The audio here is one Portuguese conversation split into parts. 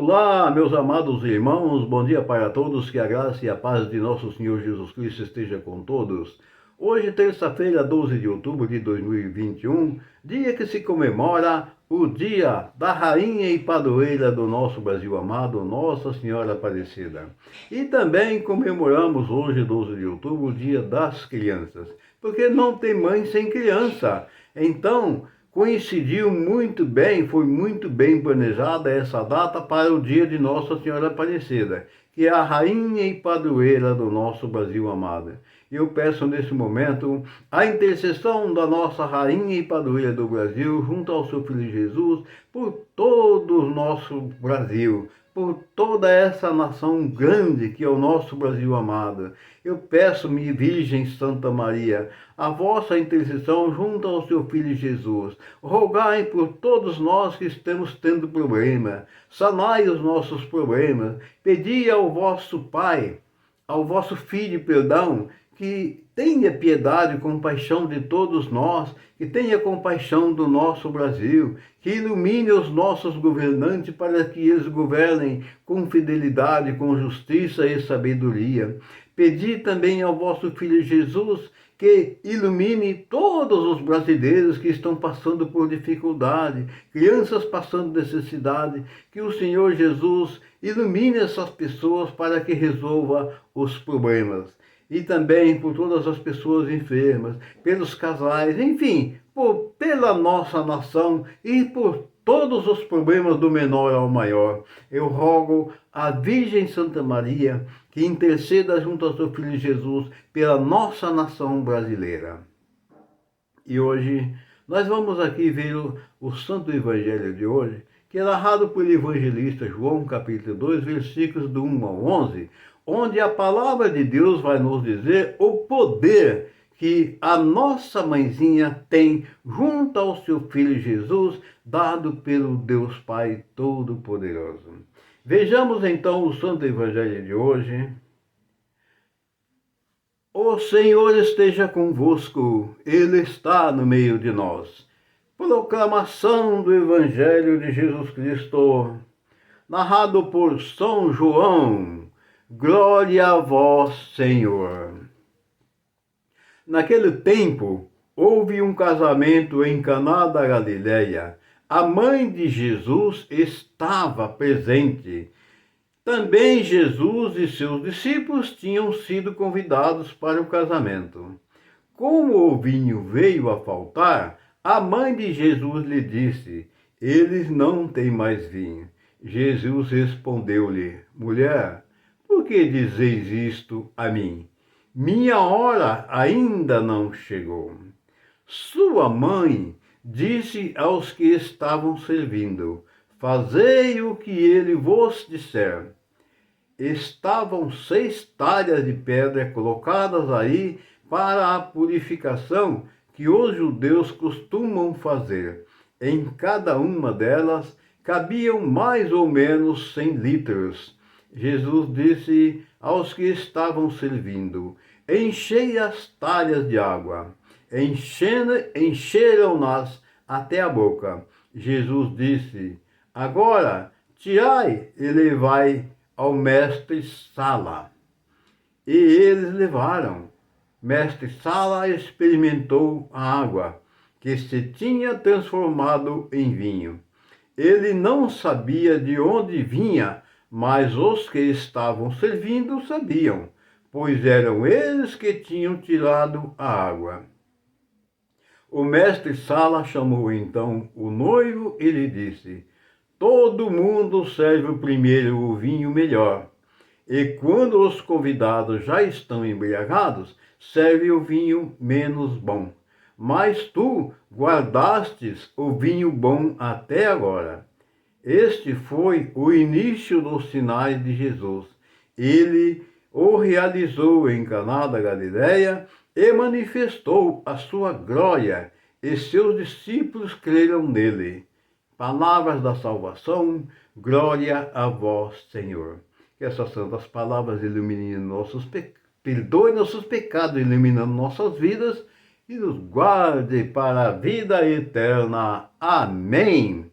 Olá, meus amados irmãos, bom dia para todos, que a graça e a paz de nosso Senhor Jesus Cristo esteja com todos. Hoje, terça-feira, 12 de outubro de 2021, dia que se comemora o dia da rainha e padroeira do nosso Brasil amado, Nossa Senhora Aparecida. E também comemoramos hoje, 12 de outubro, o dia das crianças, porque não tem mãe sem criança. Então, coincidiu muito bem, foi muito bem planejada essa data para o dia de Nossa Senhora Aparecida, que é a rainha e padroeira do nosso Brasil amado. Eu peço nesse momento a intercessão da nossa rainha e padroeira do Brasil, junto ao seu Filho Jesus, por todo o nosso Brasil, por toda essa nação grande que é o nosso Brasil amado. Eu peço-me, Virgem Santa Maria, a vossa intercessão junto ao seu Filho Jesus. Rogai por todos nós que estamos tendo problema, sanai os nossos problemas, pedi ao vosso Pai, ao vosso Filho, perdão, que tenha piedade e compaixão de todos nós, que tenha compaixão do nosso Brasil, que ilumine os nossos governantes para que eles governem com fidelidade, com justiça e sabedoria. Pedi também ao vosso Filho Jesus que ilumine todos os brasileiros que estão passando por dificuldade, crianças passando necessidade, que o Senhor Jesus ilumine essas pessoas para que resolva os problemas. E também por todas as pessoas enfermas, pelos casais, enfim, pela nossa nação e por todos os problemas do menor ao maior. Eu rogo à Virgem Santa Maria que interceda junto ao seu Filho Jesus pela nossa nação brasileira. E hoje nós vamos aqui ver o Santo Evangelho de hoje, que é narrado por evangelista João, capítulo 2, versículos do 1 ao 11, onde a palavra de Deus vai nos dizer o poder que a nossa mãezinha tem junto ao seu Filho Jesus, dado pelo Deus Pai Todo-Poderoso. Vejamos então o Santo Evangelho de hoje. O Senhor esteja convosco, Ele está no meio de nós. Proclamação do Evangelho de Jesus Cristo, narrado por São João. Glória a vós, Senhor. Naquele tempo, houve um casamento em Caná da Galileia. A mãe de Jesus estava presente. Também Jesus e seus discípulos tinham sido convidados para o casamento. Como o vinho veio a faltar, a mãe de Jesus lhe disse: eles não têm mais vinho. Jesus respondeu-lhe: mulher, por que dizeis isto a mim? Minha hora ainda não chegou. Sua mãe disse aos que estavam servindo: fazei o que ele vos disser. Estavam 6 talhas de pedra colocadas aí para a purificação que os judeus costumam fazer. Em cada uma delas cabiam mais ou menos 100 litros. Jesus disse aos que estavam servindo: enchei as talhas de água. Encheram-nas até a boca. Jesus disse: agora tirai e levai ao mestre-sala. E eles levaram. Mestre-sala experimentou a água, que se tinha transformado em vinho. Ele não sabia de onde vinha, mas os que estavam servindo sabiam, pois eram eles que tinham tirado a água. O mestre-sala chamou então o noivo e lhe disse: todo mundo serve primeiro o vinho melhor, e quando os convidados já estão embriagados, serve o vinho menos bom. Mas tu guardastes o vinho bom até agora. Este foi o início dos sinais de Jesus. Ele o realizou em Caná da Galileia e manifestou a sua glória, e seus discípulos creram nele. Palavras da salvação, glória a vós, Senhor. Que essas santas palavras iluminem perdoem nossos pecados, iluminando nossas vidas e nos guarde para a vida eterna. Amém.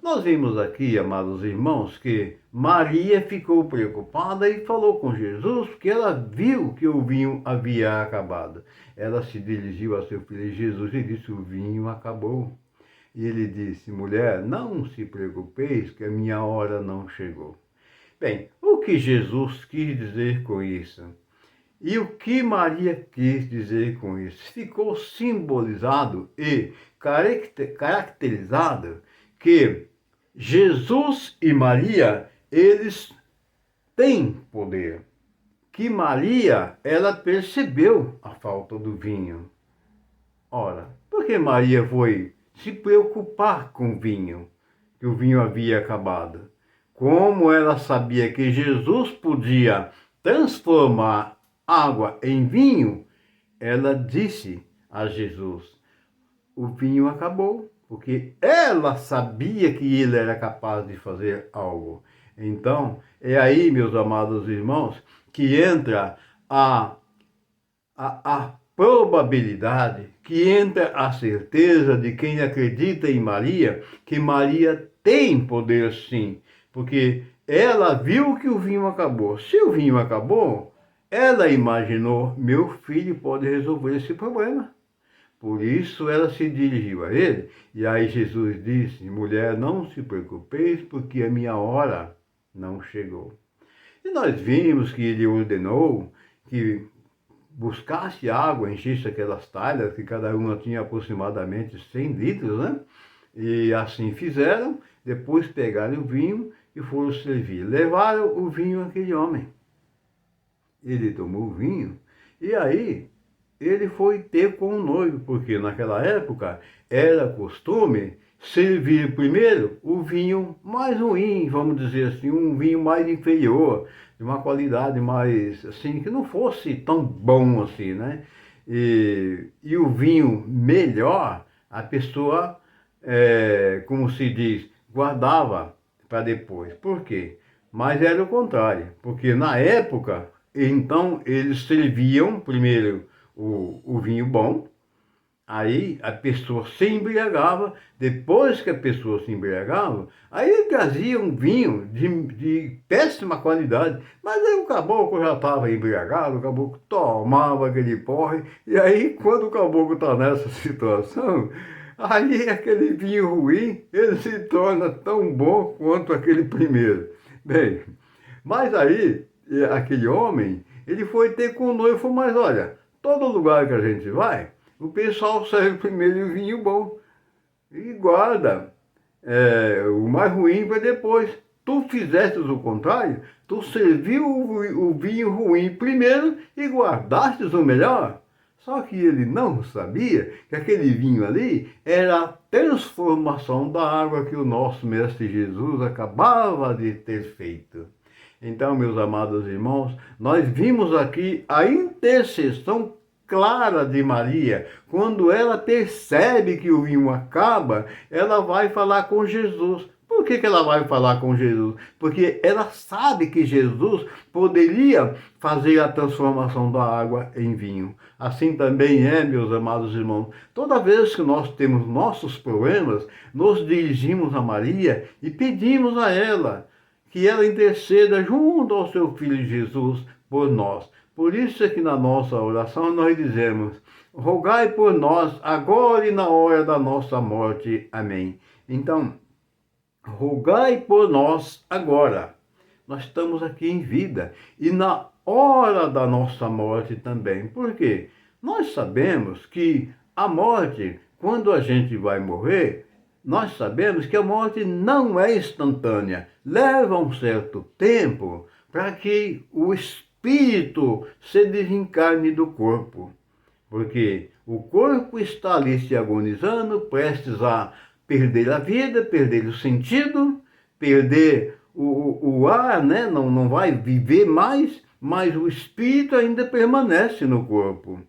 Nós vimos aqui, amados irmãos, que Maria ficou preocupada e falou com Jesus, porque ela viu que o vinho havia acabado. Ela se dirigiu a seu filho Jesus e disse: o vinho acabou. E ele disse: mulher, não se preocupeis, que a minha hora não chegou. Bem, o que Jesus quis dizer com isso? E o que Maria quis dizer com isso? Ficou simbolizado e caracterizado que Jesus e Maria, eles têm poder. Que Maria, ela percebeu a falta do vinho. Ora, por que Maria foi se preocupar com o vinho, que o vinho havia acabado? Como ela sabia que Jesus podia transformar água em vinho, ela disse a Jesus: o vinho acabou, porque ela sabia que ele era capaz de fazer algo. Então, é aí, meus amados irmãos, que entra a probabilidade, que entra a certeza de quem acredita em Maria, que Maria tem poder sim, porque ela viu que o vinho acabou. Se o vinho acabou, ela imaginou: meu filho pode resolver esse problema. Por isso ela se dirigiu a ele, e aí Jesus disse: mulher, não se preocupeis, porque a minha hora não chegou. E nós vimos que ele ordenou que buscasse água, enchesse aquelas talhas, que cada uma tinha aproximadamente 100 litros, né? E assim fizeram, depois pegaram o vinho e foram servir. Levaram o vinho àquele homem. Ele tomou o vinho, e aí ele foi ter com o noivo, porque naquela época era costume servir primeiro o vinho mais ruim, vamos dizer assim, um vinho mais inferior, de uma qualidade mais, assim, que não fosse tão bom assim, né? E o vinho melhor, a pessoa, como se diz, guardava para depois. Por quê? Mas era o contrário, porque na época, então, eles serviam primeiro o vinho bom, aí a pessoa se embriagava, depois que a pessoa se embriagava, aí ele trazia um vinho de péssima qualidade, mas aí o caboclo já estava embriagado, o caboclo tomava aquele porre, e aí quando o caboclo está nessa situação, aí aquele vinho ruim, ele se torna tão bom quanto aquele primeiro. Bem, mas aí, aquele homem, ele foi ter com o noivo e falou: mas olha, todo lugar que a gente vai, o pessoal serve primeiro o vinho bom e guarda o mais ruim para depois. Tu fizeste o contrário, tu serviu o vinho ruim primeiro e guardastes o melhor. Só que ele não sabia que aquele vinho ali era a transformação da água que o nosso Mestre Jesus acabava de ter feito. Então, meus amados irmãos, nós vimos aqui a intercessão clara de Maria. Quando ela percebe que o vinho acaba, ela vai falar com Jesus. Por que ela vai falar com Jesus? Porque ela sabe que Jesus poderia fazer a transformação da água em vinho. Assim também é, meus amados irmãos. Toda vez que nós temos nossos problemas, nos dirigimos a Maria e pedimos a ela que ela interceda junto ao seu Filho Jesus por nós. Por isso é que na nossa oração nós dizemos: rogai por nós agora e na hora da nossa morte. Amém. Então, rogai por nós agora. Nós estamos aqui em vida e na hora da nossa morte também. Por quê? Nós sabemos que a morte, quando a gente vai morrer, nós sabemos que a morte não é instantânea. Leva um certo tempo para que o espírito se desencarne do corpo. Porque o corpo está ali se agonizando, prestes a perder a vida, perder o sentido, perder o ar, né? Não vai viver mais, mas o espírito ainda permanece no corpo.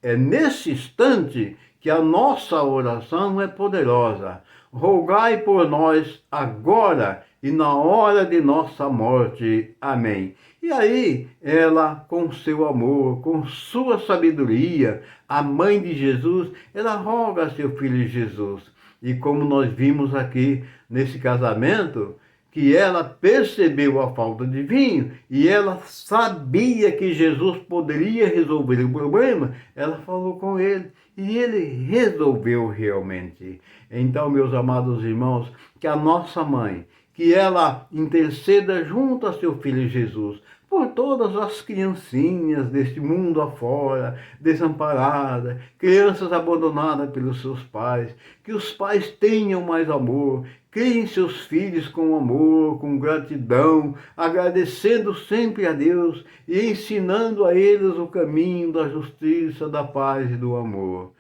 É nesse instante que a nossa oração é poderosa. Rogai por nós agora e na hora de nossa morte. Amém. E aí, ela, com seu amor, com sua sabedoria, a mãe de Jesus, ela roga a seu filho Jesus. E como nós vimos aqui nesse casamento, que ela percebeu a falta de vinho e ela sabia que Jesus poderia resolver o problema, ela falou com ele e ele resolveu realmente. Então, meus amados irmãos, que a nossa mãe, que ela interceda junto a seu filho Jesus, por todas as criancinhas deste mundo afora, desamparadas, crianças abandonadas pelos seus pais, que os pais tenham mais amor, criem seus filhos com amor, com gratidão, agradecendo sempre a Deus e ensinando a eles o caminho da justiça, da paz e do amor.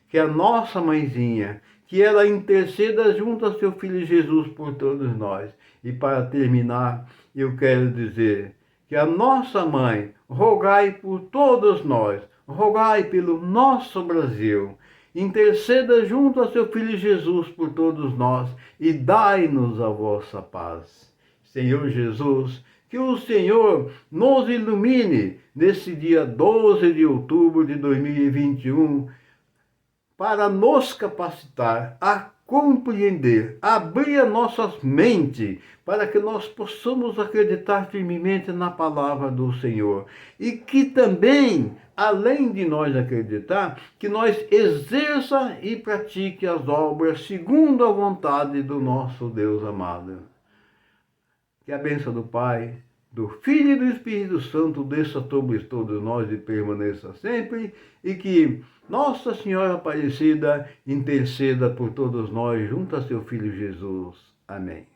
Que a nossa mãezinha, que ela interceda junto a seu filho Jesus por todos nós. E para terminar, eu quero dizer que a nossa mãe, rogai por todos nós, rogai pelo nosso Brasil, interceda junto a seu Filho Jesus por todos nós e dai-nos a vossa paz. Senhor Jesus, que o Senhor nos ilumine nesse dia 12 de outubro de 2021 para nos capacitar a compreender, abrir as nossas mentes, para que nós possamos acreditar firmemente na palavra do Senhor. E que também, além de nós acreditar, que nós exerça e pratique as obras segundo a vontade do nosso Deus amado. Que a bênção do Pai, do Filho e do Espírito Santo desça sobre todos nós e permaneça sempre, e que Nossa Senhora Aparecida interceda por todos nós junto a seu Filho Jesus. Amém.